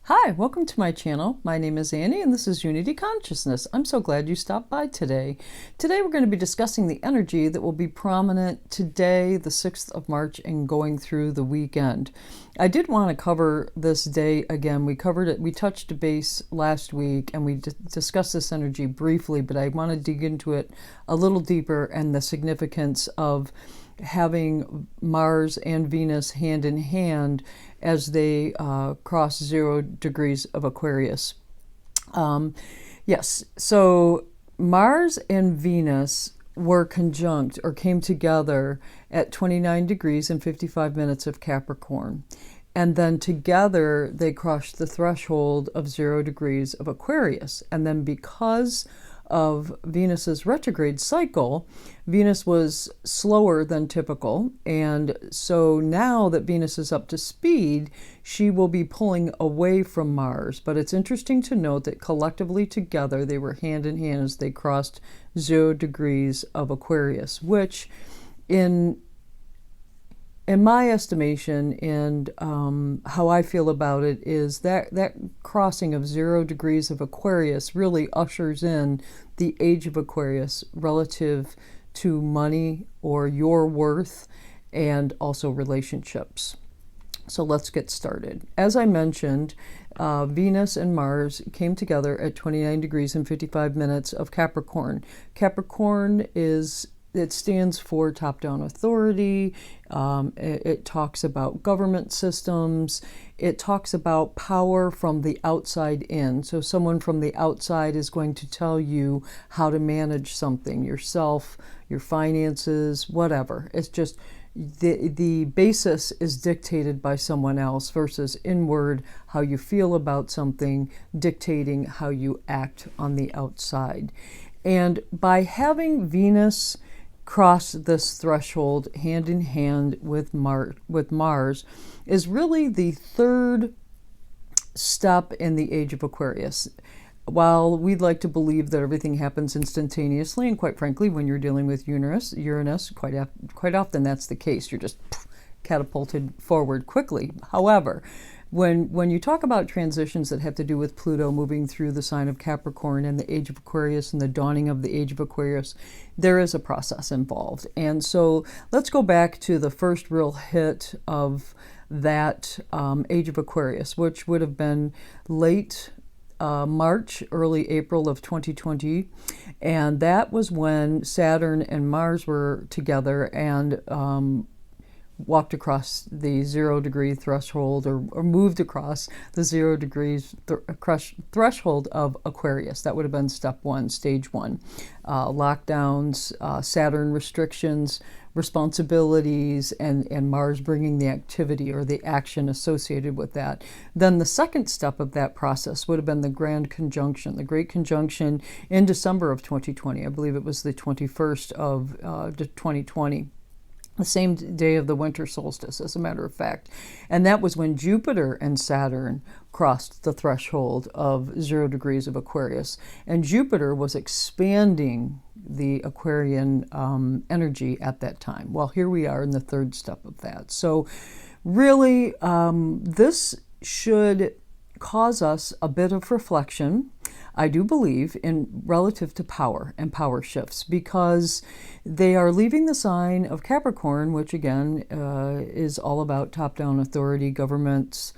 Hi, welcome to my channel. My name is Annie and this is Unity Consciousness. I'm so glad you stopped by today. Today we're going to be discussing the energy that will be prominent today, the 6th of March, and going through the weekend. I did want to cover this day again. We covered it, we touched base last week and we discussed this energy briefly, but I want to dig into it a little deeper and the significance of having Mars and Venus hand in hand as they cross 0 degrees of Aquarius. Yes, so Mars and Venus were conjunct or came together at 29 degrees and 55 minutes of Capricorn. And then together they crossed the threshold of 0 degrees of Aquarius. And then because of Venus's retrograde cycle, Venus was slower than typical. And so now that Venus is up to speed, she will be pulling away from Mars. But it's interesting to note that collectively together, they were hand in hand as they crossed 0 degrees of Aquarius, which in my estimation and how I feel about it is that crossing of 0 degrees of Aquarius really ushers in the age of Aquarius relative to money or your worth and also relationships. So let's get started. As I mentioned, Venus and Mars came together at 29 degrees and 55 minutes of Capricorn. Capricorn it stands for top-down authority. It talks about government systems. It talks about power from the outside in. So someone from the outside is going to tell you how to manage something, yourself, your finances, whatever. It's just the basis is dictated by someone else versus inward, how you feel about something, dictating how you act on the outside. And by having Venus cross this threshold hand in hand with Mars is really the third step in the age of Aquarius. While we'd like to believe that everything happens instantaneously, and quite frankly, when you're dealing with Uranus, quite often that's the case. You're just catapulted forward quickly. However, when you talk about transitions that have to do with Pluto moving through the sign of Capricorn and the age of Aquarius and the dawning of the age of Aquarius, there is a process involved. And so let's go back to the first real hit of that age of Aquarius, which would have been late March, early April of 2020. And that was when Saturn and Mars were together and walked across the 0 degree threshold or moved across the 0 degrees threshold of Aquarius. That would have been step one, stage one. Lockdowns, Saturn restrictions, responsibilities, and Mars bringing the activity or the action associated with that. Then the second step of that process would have been the grand conjunction, the great conjunction in December of 2020. I believe it was the 21st of 2020. The same day of the winter solstice, as a matter of fact. And that was when Jupiter and Saturn crossed the threshold of 0 degrees of Aquarius. And Jupiter was expanding the Aquarian energy at that time. Well, here we are in the third step of that. So really, this should cause us a bit of reflection, I do believe, in relative to power and power shifts, because they are leaving the sign of Capricorn, which again is all about top-down authority, governments,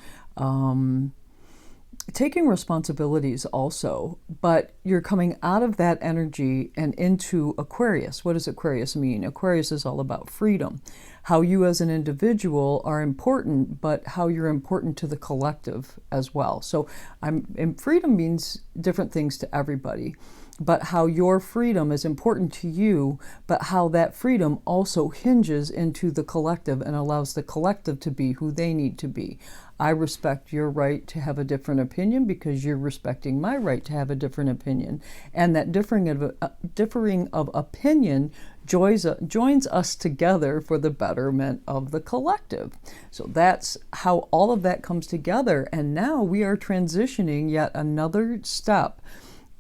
taking responsibilities also, but you're coming out of that energy and into Aquarius. What does Aquarius mean? Aquarius is all about freedom, how you as an individual are important, but how you're important to the collective as well. So and freedom means different things to everybody, but how your freedom is important to you, but how that freedom also hinges into the collective and allows the collective to be who they need to be. I respect your right to have a different opinion because you're respecting my right to have a different opinion. And that differing of opinion joins us together for the betterment of the collective. So that's how all of that comes together. And now we are transitioning yet another step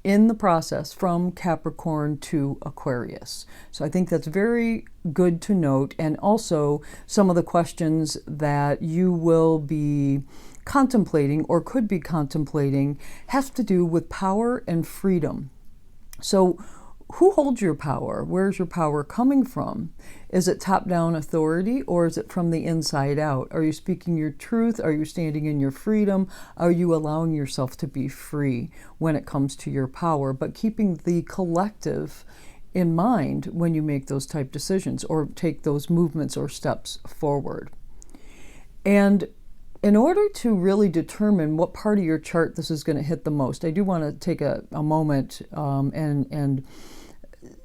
in the process from Capricorn to Aquarius. So I think that's very good to note. And also some of the questions that you will be contemplating or could be contemplating has to do with power and freedom. So who holds your power? Where's your power coming from? Is it top-down authority, or is it from the inside out? Are you speaking your truth? Are you standing in your freedom? Are you allowing yourself to be free when it comes to your power, but keeping the collective in mind when you make those type decisions or take those movements or steps forward? And in order to really determine what part of your chart this is going to hit the most, I do want to take a moment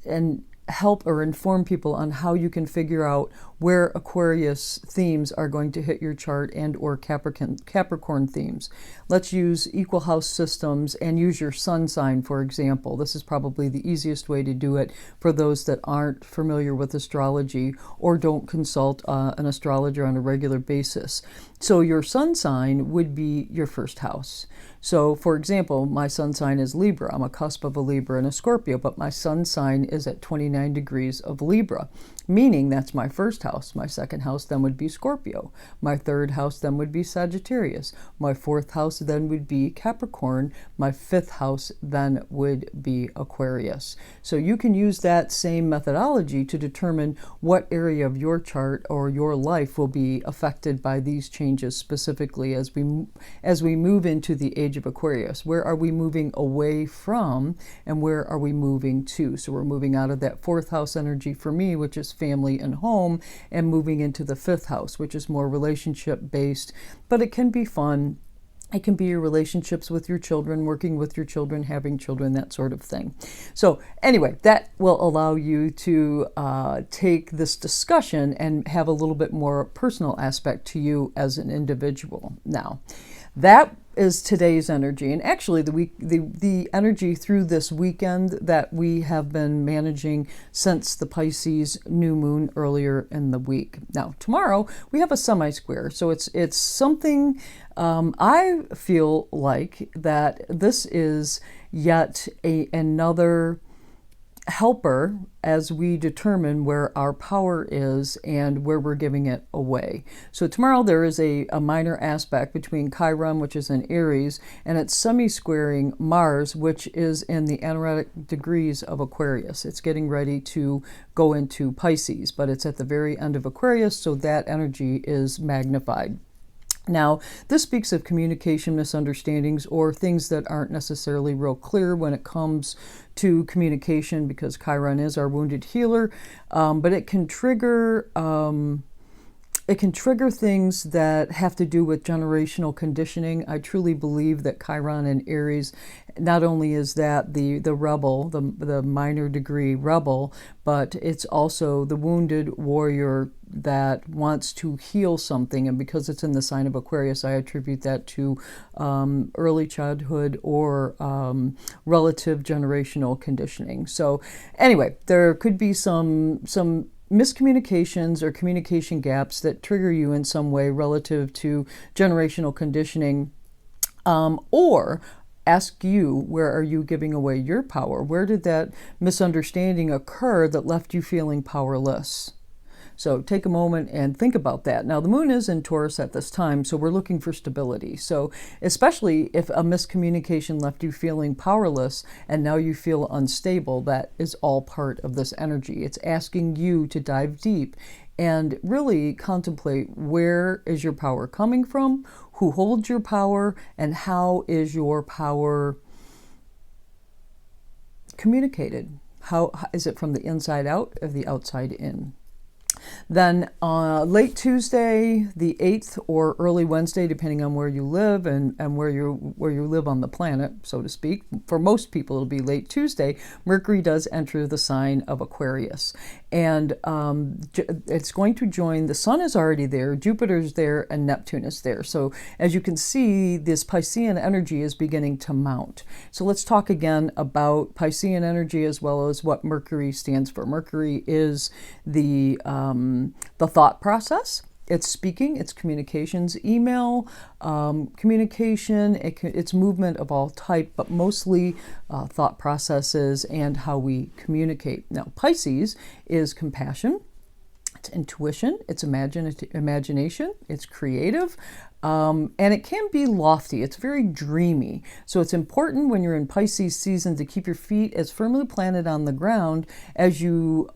and help or inform people on how you can figure out where Aquarius themes are going to hit your chart and or Capricorn themes. Let's use equal house systems and use your sun sign, for example. This is probably the easiest way to do it for those that aren't familiar with astrology or don't consult an astrologer on a regular basis. So your sun sign would be your first house. So, for example, my sun sign is Libra. I'm a cusp of a Libra and a Scorpio, but my sun sign is at 29 degrees of Libra, meaning that's my first house. My second house then would be Scorpio. My third house then would be Sagittarius. My fourth house then would be Capricorn. My fifth house then would be Aquarius. So you can use that same methodology to determine what area of your chart or your life will be affected by these changes specifically as we move into the age of Aquarius. Where are we moving away from and where are we moving to? So we're moving out of that fourth house energy for me, which is family and home, and moving into the fifth house, which is more relationship based, but it can be fun. It can be your relationships with your children, working with your children, having children, that sort of thing. So anyway, that will allow you to take this discussion and have a little bit more personal aspect to you as an individual. Now, that is today's energy, and actually the energy through this weekend that we have been managing since the Pisces new moon earlier in the week. Now tomorrow we have a semi-square, so it's something I feel like that this is yet another helper as we determine where our power is and where we're giving it away. So tomorrow there is a minor aspect between Chiron, which is in Aries, and it's semi-squaring Mars, which is in the anaretic degrees of Aquarius. It's getting ready to go into Pisces, but it's at the very end of Aquarius, so that energy is magnified. Now, this speaks of communication misunderstandings or things that aren't necessarily real clear when it comes to communication, because Chiron is our wounded healer, but it can trigger things that have to do with generational conditioning. I truly believe that Chiron and Aries, not only is that the rebel, the minor degree rebel, but it's also the wounded warrior that wants to heal something. And because it's in the sign of Aquarius, I attribute that to early childhood or relative generational conditioning. So anyway, there could be some miscommunications or communication gaps that trigger you in some way relative to generational conditioning, or ask you, where are you giving away your power? Where did that misunderstanding occur that left you feeling powerless? So take a moment and think about that. Now, the moon is in Taurus at this time, so we're looking for stability. So especially if a miscommunication left you feeling powerless and now you feel unstable, that is all part of this energy. It's asking you to dive deep and really contemplate, where is your power coming from, who holds your power, and how is your power communicated? How is it from the inside out or the outside in? Then late Tuesday, the 8th, or early Wednesday, depending on where you live and where you live on the planet, so to speak. For most people, it'll be late Tuesday. Mercury does enter the sign of Aquarius. And it's going to join, the Sun is already there, Jupiter's there, and Neptune is there. So as you can see, this Piscean energy is beginning to mount. So let's talk again about Piscean energy as well as what Mercury stands for. Mercury is the thought process. It's speaking, it's communications, email, communication, it's movement of all type, but mostly thought processes and how we communicate. Now, Pisces is compassion, it's intuition, it's imagination, it's creative, And it can be lofty. It's very dreamy. So it's important when you're in Pisces season to keep your feet as firmly planted on the ground as you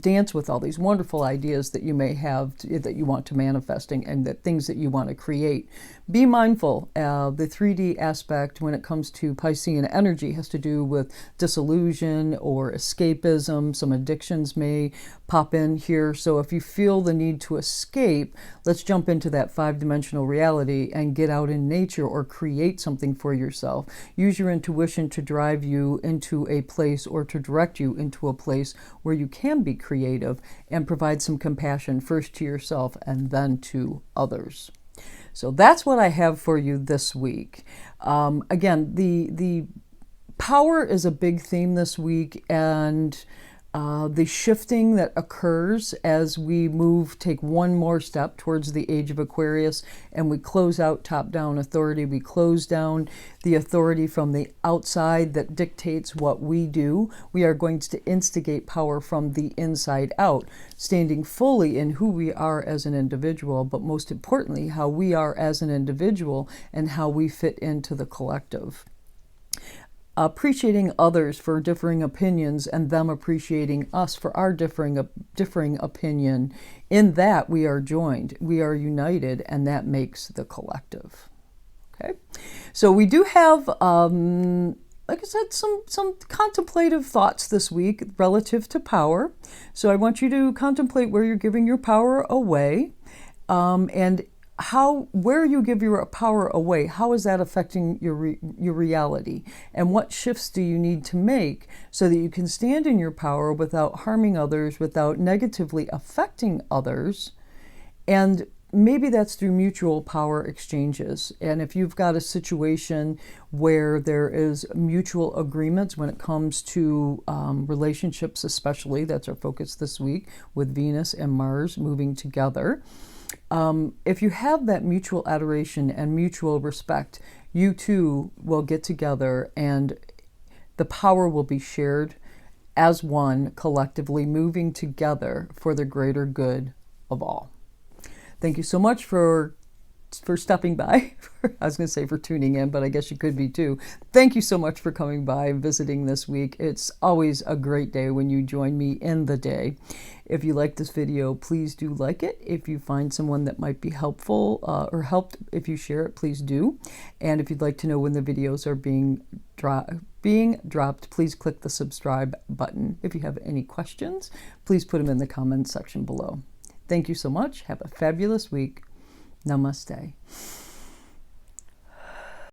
dance with all these wonderful ideas that you may have that you want to manifest and the things that you want to create. Be mindful. The 3D aspect when it comes to Piscean energy has to do with disillusion or escapism. Some addictions may pop in here. So if you feel the need to escape, let's jump into that 5-dimensional reality and get out in nature or create something for yourself. Use your intuition to drive you into a place or to direct you into a place where you can be creative and provide some compassion first to yourself and then to others. So that's what I have for you this week. Again, the power is a big theme this week, and the shifting that occurs as we take one more step towards the age of Aquarius, and we close out top-down authority. We close down the authority from the outside that dictates what we do. We are going to instigate power from the inside out, standing fully in who we are as an individual, but most importantly, how we are as an individual and how we fit into the collective. Appreciating others for differing opinions and them appreciating us for our differing opinion. In that we are joined, we are united, and that makes the collective. Okay, so we do have, like I said, some contemplative thoughts this week relative to power. So I want you to contemplate where you're giving your power away, and where you give your power away, how is that affecting your reality? And what shifts do you need to make so that you can stand in your power without harming others, without negatively affecting others? And maybe that's through mutual power exchanges. And if you've got a situation where there is mutual agreements when it comes to relationships especially, that's our focus this week with Venus and Mars moving together. If you have that mutual adoration and mutual respect, you too will get together and the power will be shared as one, collectively moving together for the greater good of all. Thank you so much for stopping by. I was going to say for tuning in, but I guess you could be too. Thank you so much for coming by and visiting this week. It's always a great day when you join me in the day. If you like this video, please do like it. If you find someone that might be helpful or helped, if you share it, please do. And if you'd like to know when the videos are being dropped, please click the subscribe button. If you have any questions, please put them in the comments section below. Thank you so much. Have a fabulous week. Namaste.